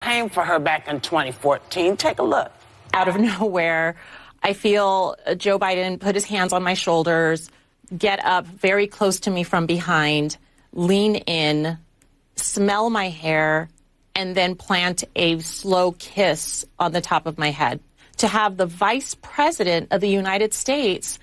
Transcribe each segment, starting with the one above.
campaigned for her back in 2014. Take a look. Out of nowhere, I feel Joe Biden put his hands on my shoulders, get up very close to me from behind, lean in, smell my hair, and then plant a slow kiss on the top of my head. To have the Vice President of the United States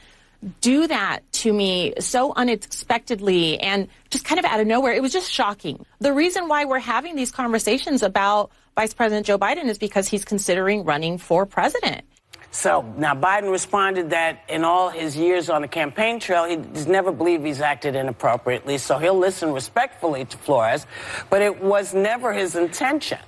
do that to me so unexpectedly and just kind of out of nowhere, it was just shocking. The reason why we're having these conversations about Vice President Joe Biden is because he's considering running for president. So now Biden responded that in all his years on the campaign trail, he's never believed he's acted inappropriately, so he'll listen respectfully to Flores, but it was never his intention.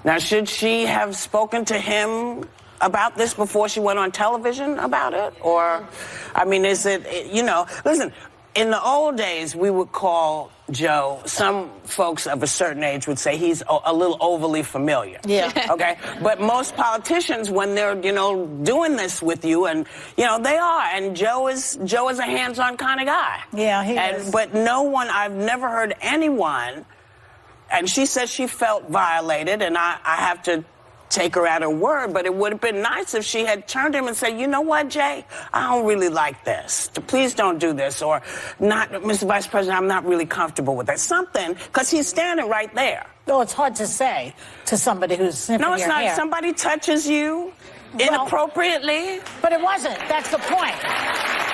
Now, should she have spoken to him about this before she went on television about it? Or, I mean, is it, you know, listen, in the old days, we would call Joe, some folks of a certain age would say he's a little overly familiar. Yeah. Okay? But most politicians, when they're, you know, doing this with you, and, you know, they are. And Joe is a hands-on kind of guy. Yeah, he is. But no one, I've never heard anyone, and she says she felt violated, and I have to take her at her word, but it would have been nice if she had turned to him and said, you know what, Jay, I don't really like this. Please don't do this. Or, not, Mr. Vice President, I'm not really comfortable with that. Something, because he's standing right there. Oh, it's hard to say to somebody who's sniffing your hair. No, it's not. Somebody touches you inappropriately. But it wasn't. That's the point.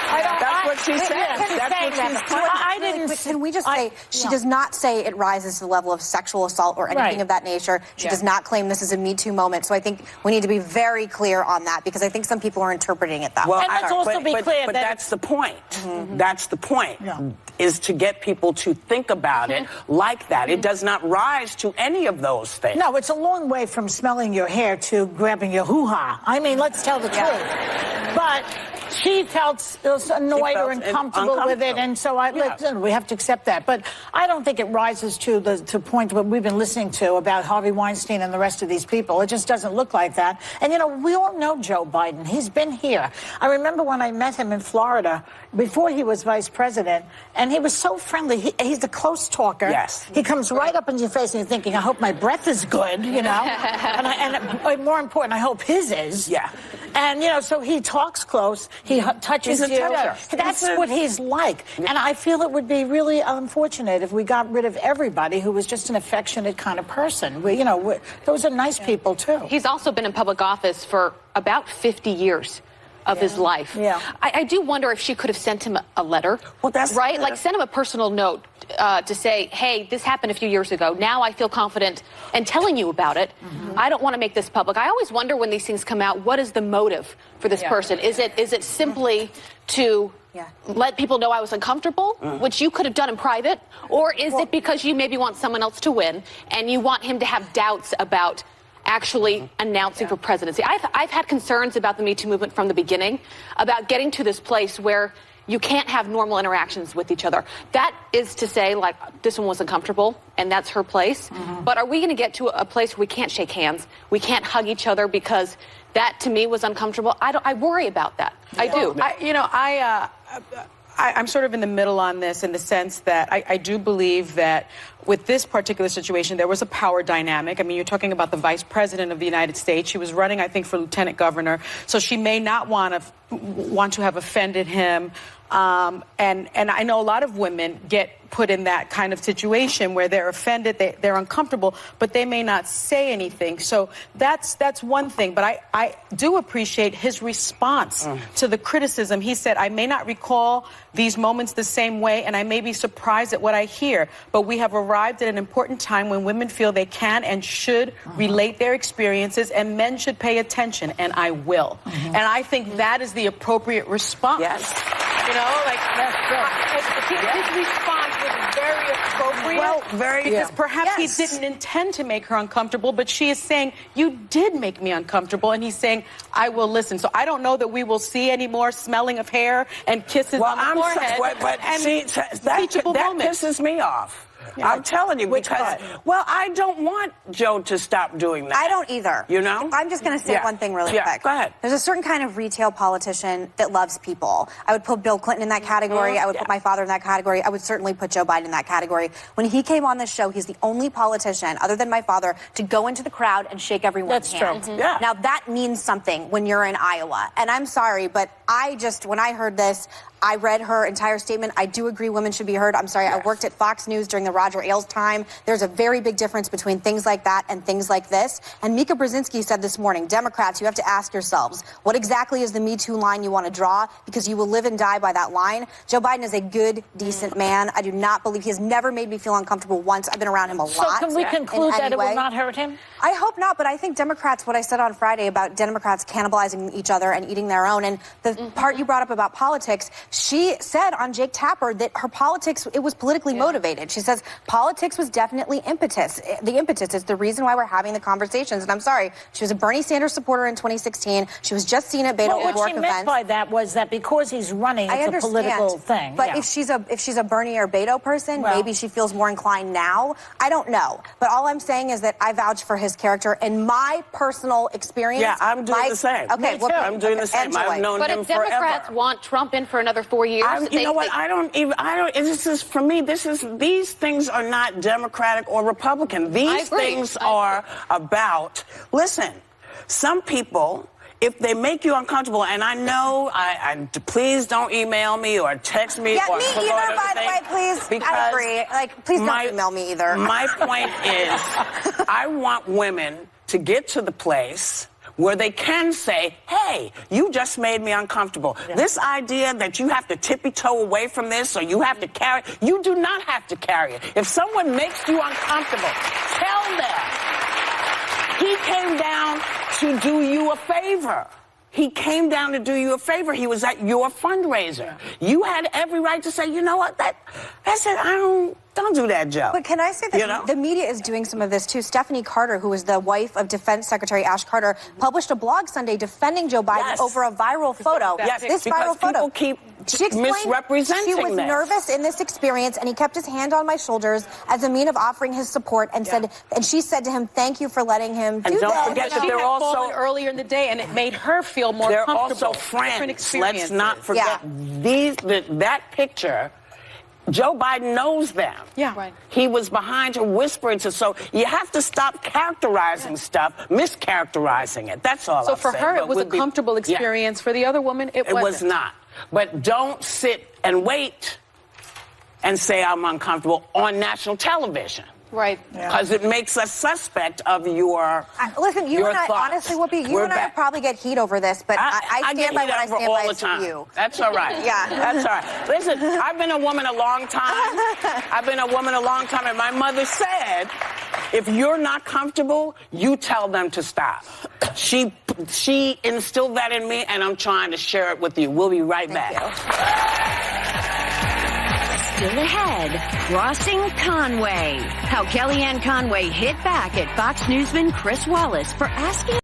That's what she said. That's what she's saying. I didn't. Can we just say she does not say it rises to the level of sexual assault or anything of that nature. She does not claim this is a Me Too moment. So I think we need to be very clear on that because I think some people are interpreting it that way. And let's also be clear but that that's the point. That's the point. Is to get people to think about it like that. It does not rise to any of those things. No, it's a long way from smelling your hair to grabbing your hoo-ha. I mean, let's tell the truth. But she felt annoyed or uncomfortable with it, and so listen, we have to accept that. But I don't think it rises to the point what we've been listening to about Harvey Weinstein and the rest of these people. It just doesn't look like that. And, you know, we all know Joe Biden. He's been here. I remember when I met him in Florida before he was vice president, and he was so friendly. He's a close talker. Yes. He comes right up in your face and you're thinking, I hope my breath is good, you know. and more important, I hope his is. Yeah. And, you know, so he talks close. He touches you. That's what he's like. And I feel it would be really unfortunate if we got rid of everybody who was just an affectionate kind of person. Those are nice people, too. He's also been in public office for about 50 years of his life. Yeah. I do wonder if she could have sent him a letter. Well, that's right. Like send him a personal note to say, hey, this happened a few years ago. Now I feel confident in telling you about it. I don't want to make this public. I always wonder when these things come out, what is the motive for this person? Is it simply to let people know I was uncomfortable, which you could have done in private? Or is it because you maybe want someone else to win and you want him to have doubts about actually announcing for presidency? I've had concerns about the Me Too movement from the beginning, about getting to this place where you can't have normal interactions with each other. That is to say, like, this one was uncomfortable, and that's her place. But are we going to get to a place where we can't shake hands, we can't hug each other because that, to me, was uncomfortable? I worry about that. I do. I'm sort of in the middle on this in the sense that I do believe that with this particular situation, there was a power dynamic. I mean, you're talking about the vice president of the United States. She was running, I think, for lieutenant governor. So she may not want to have offended him. And I know a lot of women get put in that kind of situation where they're offended, they're uncomfortable, but they may not say anything. So that's one thing. But I do appreciate his response to the criticism. He said, I may not recall these moments the same way, and I may be surprised at what I hear, but we have arrived at an important time when women feel they can and should relate their experiences, and men should pay attention, and I will. And I think that is the appropriate response. Yes. You know, like, his response was very appropriate. Well, because perhaps he didn't intend to make her uncomfortable, but she is saying, you did make me uncomfortable, and he's saying, I will listen. So I don't know that we will see any more smelling of hair and kisses on the forehead. But see, that pisses me off. I'm telling you, because, well, I don't want Joe to stop doing that. I don't either. You know? I'm just going to say one thing really quick. Go ahead. There's a certain kind of retail politician that loves people. I would put Bill Clinton in that category. I would put my father in that category. I would certainly put Joe Biden in that category. When he came on this show, he's the only politician, other than my father, to go into the crowd and shake everyone's hand. True. Yeah. Now, that means something when you're in Iowa. And I'm sorry, but when I heard this, I read her entire statement. I do agree women should be heard. I'm sorry, I worked at Fox News during the Roger Ailes time. There's a very big difference between things like that and things like this. And Mika Brzezinski said this morning, Democrats, you have to ask yourselves, what exactly is the Me Too line you want to draw? Because you will live and die by that line. Joe Biden is a good, decent man. I do not believe he has never made me feel uncomfortable once. I've been around him a lot. So can we conclude that it will not hurt him? I hope not, but I think Democrats, what I said on Friday about Democrats cannibalizing each other and eating their own, and the part you brought up about politics, she said on Jake Tapper that her politics, it was politically motivated. She says politics was definitely impetus. The impetus is the reason why we're having the conversations. And I'm sorry, she was a Bernie Sanders supporter in 2016. She was just seen at Beto O'Rourke events. What she meant by that was that because he's running, it's a political thing. But if she's a Bernie or Beto person, maybe she feels more inclined now. I don't know. But all I'm saying is that I vouch for his character and my personal experience. Yeah, I'm doing the same. Okay, well, I'm doing the same. I've known him forever. But if Democrats want Trump in for another 4 years, you know what? This is, for me, these things are not Democratic or Republican. These things are about, listen, some people, if they make you uncomfortable, and I know, please don't email me or text me. Yeah, or me either, by the way, please. I agree. Please don't email me either. My point is, I want women to get to the place where they can say, hey, you just made me uncomfortable. Yeah. This idea that you have to tippy-toe away from this or you have to carry, you do not have to carry it. If someone makes you uncomfortable, tell them. He came down to do you a favor. He came down to do you a favor. He was at your fundraiser. You had every right to say, you know what, that's it, don't do that, Joe. But can I say that the media is doing some of this, too? Stephanie Carter, who is the wife of Defense Secretary Ash Carter, published a blog Sunday defending Joe Biden over a viral photo. Yes, this because viral photo. People keep she explained misrepresenting she was nervous in this experience, and he kept his hand on my shoulders as a mean of offering his support, and she said to him, thank you for letting him do that. And don't forget that they're also earlier in the day, and it made her feel more comfortable. They're also friends. Let's not forget that picture. Joe Biden knows them. Yeah. Right. He was behind her whispering to, so you have to stop characterizing stuff, mischaracterizing it. That's all I'm saying. So for her, it was a comfortable experience. For the other woman, it wasn't. It was not. But don't sit and wait and say I'm uncomfortable on national television. Right. Because it makes us suspect of your listen, you your and I, thoughts. honestly, Whoopi, you and I probably get heat over this, but I stand by what I stand by to you. That's all right. Yeah. That's all right. Listen, I've been a woman a long time. And my mother said, if you're not comfortable, you tell them to stop. She instilled that in me, and I'm trying to share it with you. We'll be right back. Still ahead, Crossing Conway. How Kellyanne Conway hit back at Fox Newsman Chris Wallace for asking